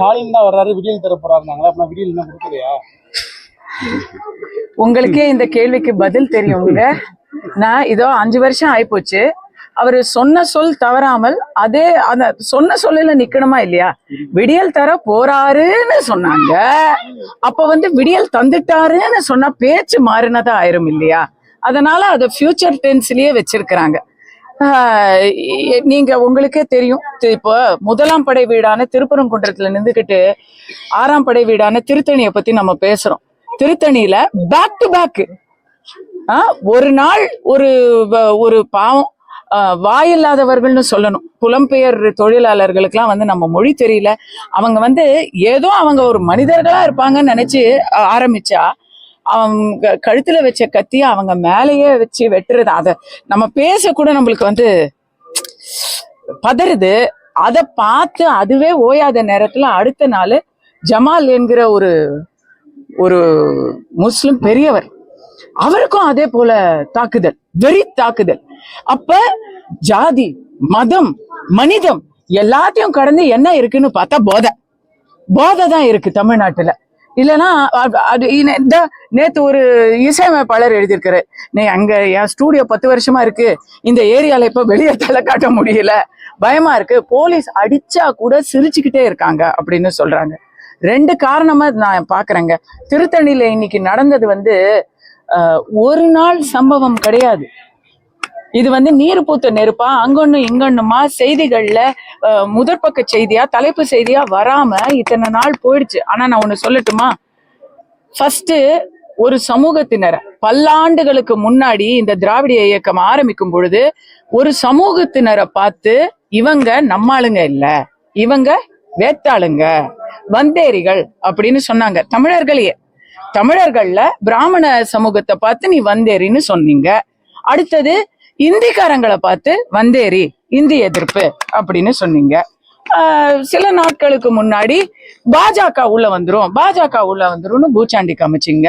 ஸ்டாலின் தான் வர்றாரு, விடியல் தர போறாருனாங்களா? அப்ப விடியல் என்ன கொடுக்கலையா? உங்களுக்கே இந்த கேள்விக்கு பதில் தெரியுங்க. நான் இதோ 5 வருஷம் ஆயிப்போச்சு. அவரு சொன்ன சொல் தவறாமல் அதே அந்த சொன்ன சொல்லல நிக்கணுமா இல்லையா? விடியல் தர போறாருன்னு சொன்னாங்க. அப்ப விடியல் தந்துட்டாருன்னு சொன்னா பேச்சு மாறினதா ஆயிரும் இல்லையா? அதனால அதை ஃபியூச்சர் டென்ஸ்லயே வச்சிருக்கிறாங்க. நீங்க உங்களுக்கே தெரியும், இப்போ 1ஆம் படை வீடான திருப்பரங்குன்றத்துல நின்றுகிட்டு 6ஆம் படை வீடான திருத்தணியை பத்தி நம்ம பேசுறோம். திருத்தணியில பேக் டு பேக் ஒரு நாள் ஒரு பாவம் வாயில்லாதவர்கள்னு சொல்லணும், புலம்பெயர் தொழிலாளர்களுக்கெல்லாம் நம்ம மொழி தெரியல, அவங்க ஏதோ அவங்க ஒரு மனிதர்களா இருப்பாங்கன்னு நினைச்சு ஆரம்பிச்சா அவங்க கழுத்துல வச்ச கத்திய அவங்க மேலேயே வச்சு வெட்டுறது. அத நம்ம பேச கூட நம்மளுக்கு பதறுது. அதை பார்த்து அதுவே ஓயாத நேரத்துல அடுத்த நாள் ஜமால் என்கிற ஒரு முஸ்லிம் பெரியவர், அவருக்கும் அதே போல தாக்குதல், வெறி தாக்குதல். அப்ப ஜாதி, மதம், மனிதம் எல்லாத்தையும் கடந்து என்ன இருக்குன்னு பார்த்தா போதை தான் இருக்கு தமிழ்நாட்டுல. இல்லைன்னா அது நேத்து ஒரு இசையமைப்பாளர் எழுதியிருக்காரு, நீ அங்க என் ஸ்டூடியோ 10 வருஷமா இருக்கு, இந்த ஏரியால இப்ப வெளியே தலை காட்ட முடியல, பயமா இருக்கு, போலீஸ் அடிச்சா கூட சிரிச்சுக்கிட்டே இருக்காங்க அப்படின்னு சொல்றாங்க. 2 காரணமா நான் பாக்குறேங்க. திருத்தணியில இன்னைக்கு நடந்தது ஒரு நாள் சம்பவம் கிடையாது. இது நீர் பூத்த நெருப்பா அங்கொன்னு இங்கொன்னுமா செய்திகள்ல முதற்பக்க செய்தியா தலைப்பு செய்தியா வராம இத்தனை நாள் போயிடுச்சு. ஆனா நான் ஒண்ணு சொல்லட்டுமா, ஃபர்ஸ்ட் ஒரு சமூகத்தினரை பல்லாண்டுகளுக்கு முன்னாடி இந்த திராவிட இயக்கம் ஆரம்பிக்கும் பொழுது ஒரு சமூகத்தினரை பார்த்து இவங்க நம்மாளுங்க இல்ல, இவங்க வேத்தாளுங்க, வந்தேரிகள் அப்படின்னு சொன்னாங்க. தமிழர்கள்ல பிராமண சமூகத்தை பார்த்து நீ வந்தேரின்னு சொன்னீங்க. அடுத்தது இந்திக்காரங்களை பார்த்து வந்தேரி, இந்தி எதிர்ப்பு அப்படின்னு சொன்னீங்க. சில நாட்களுக்கு முன்னாடி பாஜக உள்ள வந்துரும்னு பூச்சாண்டி காமிச்சிங்க.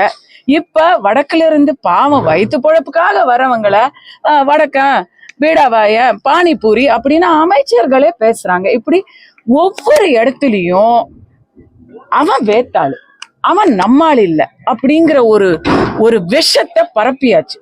இப்ப வடக்குல இருந்து பாவம் வயிற்று பொழப்புக்காக வரவங்களை வடக்கன், பீடாவாய, பானிபூரி அப்படின்னு அமைச்சர்களே பேசுறாங்க. இப்படி ஒவ்வொரு இடத்துலயும் அவன் வேத்தாளு, அவன் நம்மாள் இல்லை அப்படிங்கிற ஒரு விஷத்தை பரப்பியாச்சு.